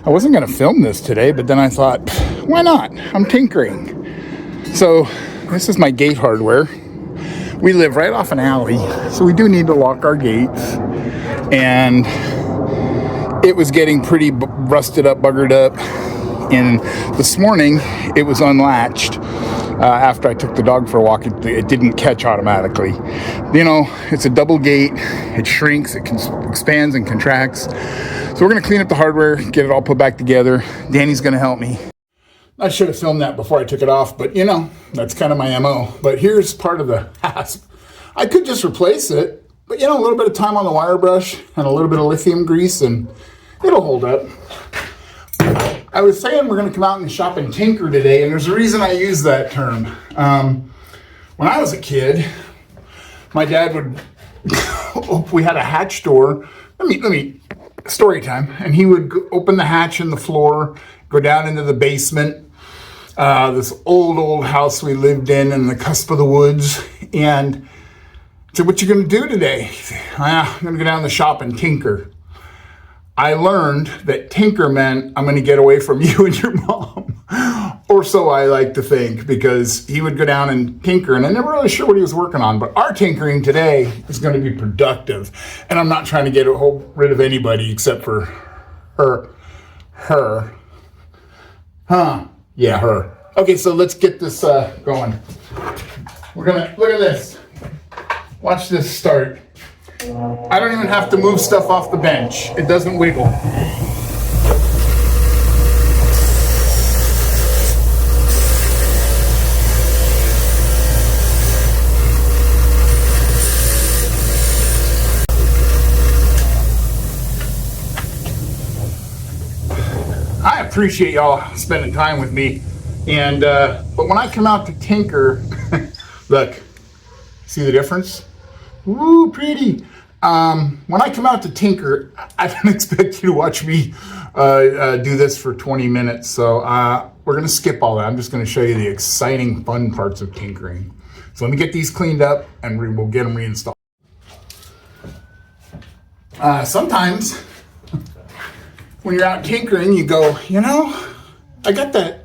I wasn't going to film this today, but then I thought, why not? I'm tinkering. So this is my gate hardware. We live right off an alley, so we do need to lock our gates. And it was getting pretty rusted up, buggered up. And this morning, it was unlatched. After I took the dog for a walk, it didn't catch automatically. You know, it's a double gate. It shrinks, it expands and contracts. So we're going to clean up the hardware, get it all put back together. Danny's going to help me. I should have filmed that before I took it off, but you know, that's kind of my MO. But here's part of the hasp. I could just replace it, but you know, a little bit of time on the wire brush and a little bit of lithium grease and it'll hold up. I was saying we're going to come out and shop and tinker today, and there's a reason I use that term. When I was a kid, my dad would, we had a hatch door. Let me, story time. And he would open the hatch in the floor, go down into the basement. This old house we lived in the cusp of the woods. And I said, what you going to do today? I'm going to go down to the shop and tinker. I learned that tinker meant I'm going to get away from you and your mom. Or so I like to think, because he would go down and tinker, and I'm never really sure what he was working on. But our tinkering today is going to be productive. And I'm not trying to get rid of anybody except for her. Yeah, her. Okay, so let's get this going. We're going to, look at this. Watch this start. I don't even have to move stuff off the bench. It doesn't wiggle. I appreciate y'all spending time with me. And but when I come out to tinker, look, see the difference? Ooh, pretty. When I come out to tinker, I don't expect you to watch me do this for 20 minutes. So we're going to skip all that. I'm just going to show you the exciting, fun parts of tinkering. So let me get these cleaned up and we'll get them reinstalled. Sometimes when you're out tinkering, you go, you know, I got that.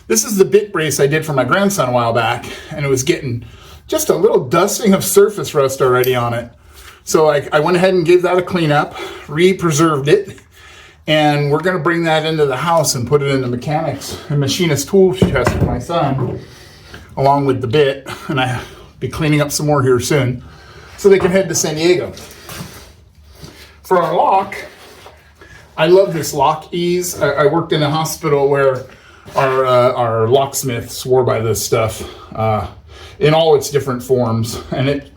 This is the bit brace I did for my grandson a while back, and it was getting just a little dusting of surface rust already on it. So I went ahead and gave that a clean up, re-preserved it, and we're going to bring that into the house and put it in the mechanics and machinist tool chest for my son, along with the bit, and I'll be cleaning up some more here soon, so they can head to San Diego. For our lock, I love this lock ease. I worked in a hospital where our locksmith swore by this stuff in all its different forms, and it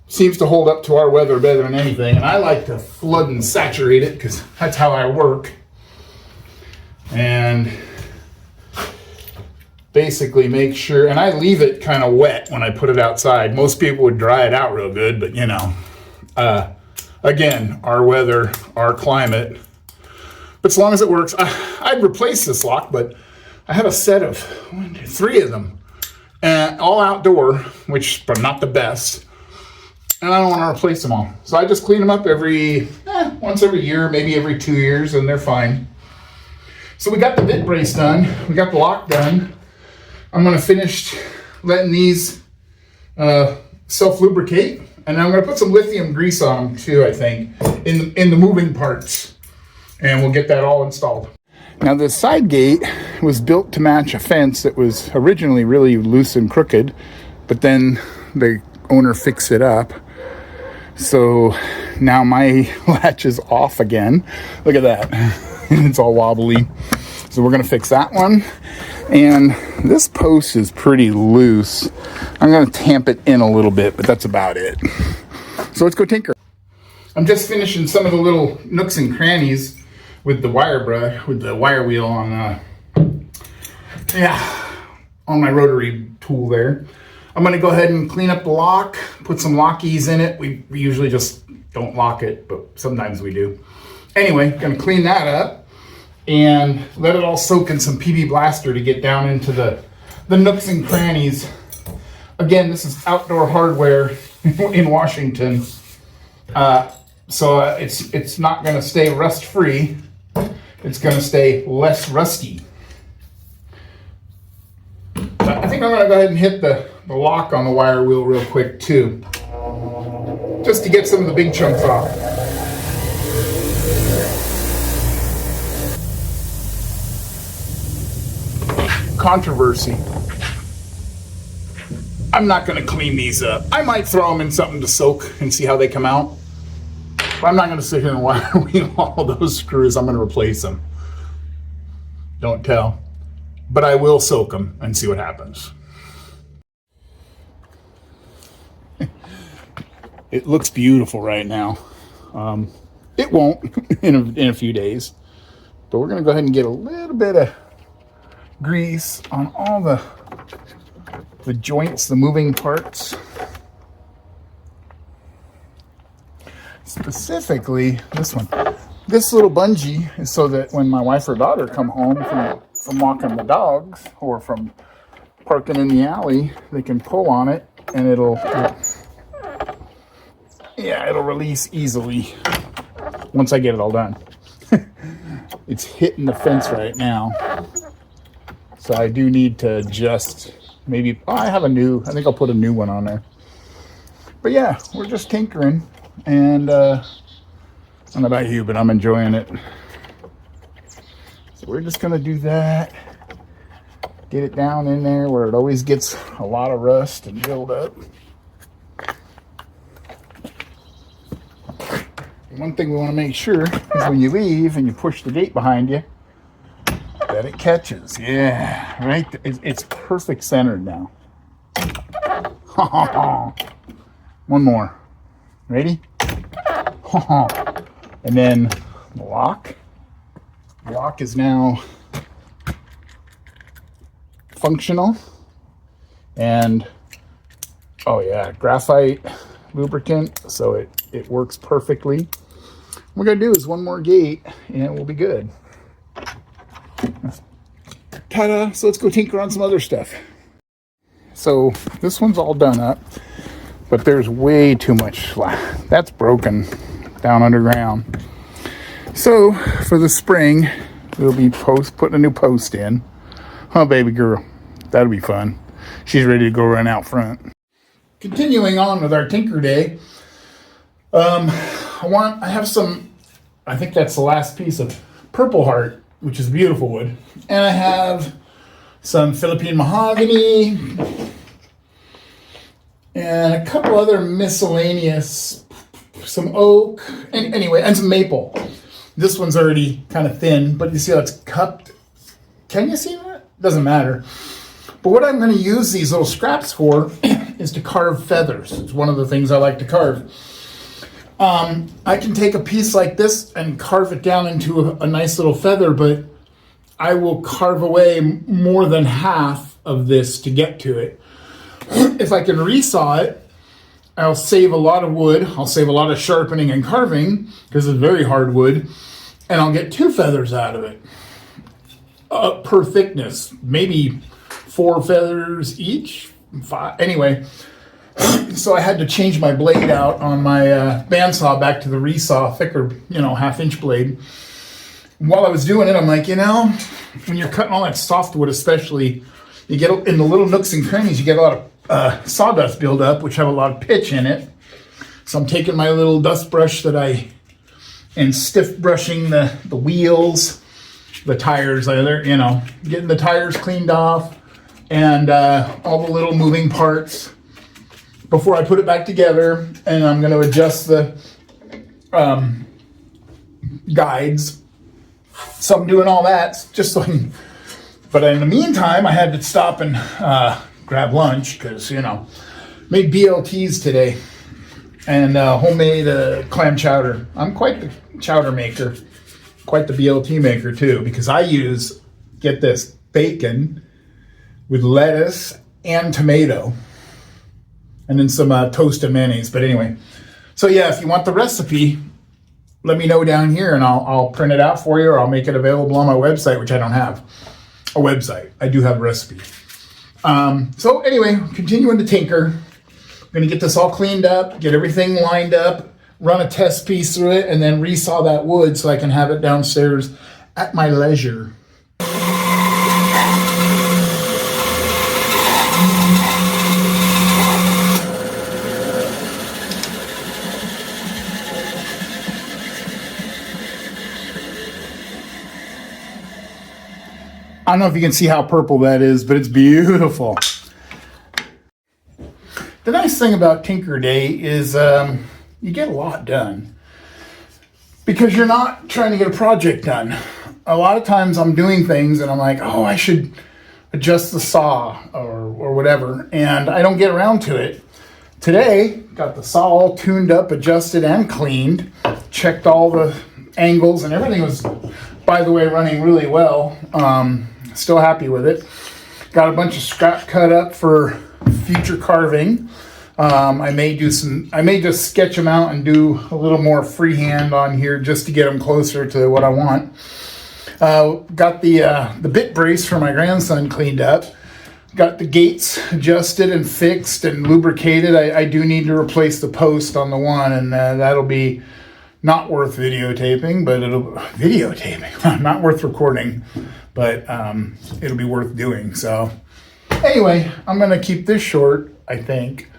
seems to hold up to our weather better than anything. And I like to flood and saturate it because that's how I work. And basically make sure, and I leave it kind of wet when I put it outside. Most people would dry it out real good, but you know, again, our weather, our climate. But as long as it works, I'd replace this lock, but I have a set of 3 of them, and all outdoor, which are not the best. And I don't want to replace them all. So I just clean them up once every year, maybe every 2 years, and they're fine. So we got the bit brace done. We got the lock done. I'm going to finish letting these self-lubricate. And I'm going to put some lithium grease on them too, I think, in the moving parts. And we'll get that all installed. Now the side gate was built to match a fence that was originally really loose and crooked, but then the owner fixed it up. So now my latch is off again. Look at that. It's all wobbly. So we're going to fix that one. And this post is pretty loose. I'm going to tamp it in a little bit, but that's about it. So let's go tinker. I'm just finishing some of the little nooks and crannies with the wire brush, with the wire wheel on my rotary tool there. I'm going to go ahead and clean up the lock, put some lockies in it. We usually just don't lock it, but sometimes we do. Anyway, going to clean that up and let it all soak in some PB Blaster to get down into the nooks and crannies. Again, this is outdoor hardware in Washington. So it's not going to stay rust free. it's going to stay less rusty. I think I'm going to go ahead and hit the lock on the wire wheel real quick too, just to get some of the big chunks off. Controversy. I'm not going to clean these up. I might throw them in something to soak and see how they come out. But I'm not going to sit here and wire wheel all those screws. I'm going to replace them. Don't tell. But I will soak them and see what happens. It looks beautiful right now. It won't in a few days. But we're going to go ahead and get a little bit of grease on all the joints, the moving parts. Specifically, this one. This little bungee is so that when my wife or daughter come home from walking the dogs or from parking in the alley, they can pull on it and it'll release easily once I get it all done. It's hitting the fence right now. So I do need to adjust. Maybe, I think I'll put a new one on there. But yeah, we're just tinkering. And I don't know about you, but I'm enjoying it. So we're just going to do that. Get it down in there where it always gets a lot of rust and build up. One thing we want to make sure is when you leave and you push the gate behind you, that it catches. Yeah, right. It's perfect centered now. One more. Ready? And then the lock. The lock is now functional. And oh yeah, graphite lubricant, so it works perfectly. What we're gonna do is one more gate and we'll be good. Ta-da! So let's go tinker on some other stuff. So this one's all done up, but there's way too much slack. That's broken down underground. So for the spring, we'll be putting a new post in. Oh, baby girl, that'll be fun. She's ready to go run out front. Continuing on with our tinker day, I have some, I think that's the last piece of Purple Heart, which is beautiful wood. And I have some Philippine mahogany and a couple other miscellaneous, some oak, and anyway, and some maple. This one's already kind of thin, but you see how it's cupped? Can you see that? Doesn't matter. But what I'm going to use these little scraps for is to carve feathers. It's one of the things I like to carve. I can take a piece like this and carve it down into a nice little feather, but I will carve away more than half of this to get to it. If I can resaw it, I'll save a lot of wood. I'll save a lot of sharpening and carving because it's very hard wood, and I'll get 2 feathers out of it per thickness, maybe 4 feathers each. 5. Anyway, so I had to change my blade out on my bandsaw back to the resaw, thicker, 1/2-inch blade. While I was doing it, I'm like, when you're cutting all that softwood, especially, you get in the little nooks and crannies, you get a lot of sawdust buildup, which have a lot of pitch in it. So I'm taking my little dust brush and stiff brushing the wheels, the tires, getting the tires cleaned off, and all the little moving parts before I put it back together. And I'm going to adjust the guides. So I'm doing all that just so I can, but in the meantime, I had to stop and grab lunch because, made BLTs today and homemade clam chowder. I'm quite the chowder maker, quite the BLT maker too, because I use, get this, bacon with lettuce and tomato and then some toasted mayonnaise. But anyway, so yeah, if you want the recipe, let me know down here and I'll print it out for you, or I'll make it available on my website, which I don't have a website. I do have a recipe. So anyway, continuing to tinker. I'm going to get this all cleaned up, get everything lined up, run a test piece through it, and then resaw that wood so I can have it downstairs at my leisure. I don't know if you can see how purple that is, but it's beautiful. The nice thing about Tinker Day is you get a lot done because you're not trying to get a project done. A lot of times I'm doing things and I'm like, oh, I should adjust the saw or whatever, and I don't get around to it. Today, got the saw all tuned up, adjusted, and cleaned, checked all the angles, and everything was, by the way, running really well. Still happy with it. Got a bunch of scrap cut up for future carving. I may just sketch them out and do a little more freehand on here just to get them closer to what I want. Got the bit brace for my grandson cleaned up. Got the gates adjusted and fixed and lubricated. I do need to replace the post on the one, and that'll be not worth videotaping, but not worth recording, but it'll be worth doing. So anyway, I'm going to keep this short, I think.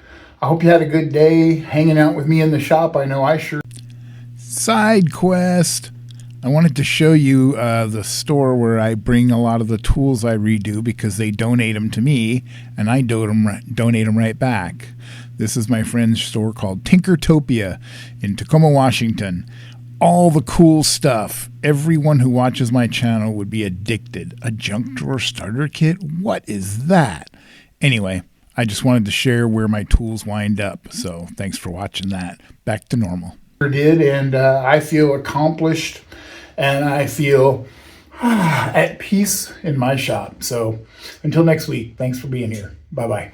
I hope you had a good day hanging out with me in the shop. I know I sure. Side quest. I wanted to show you the store where I bring a lot of the tools I redo because they donate them to me, and I donate them right back. This is my friend's store called Tinkertopia in Tacoma, Washington. All the cool stuff. Everyone who watches my channel would be addicted. A junk drawer starter kit? What is that? Anyway, I just wanted to share where my tools wind up. So thanks for watching that. Back to normal. And I feel accomplished, and I feel at peace in my shop. So until next week, thanks for being here. Bye-bye.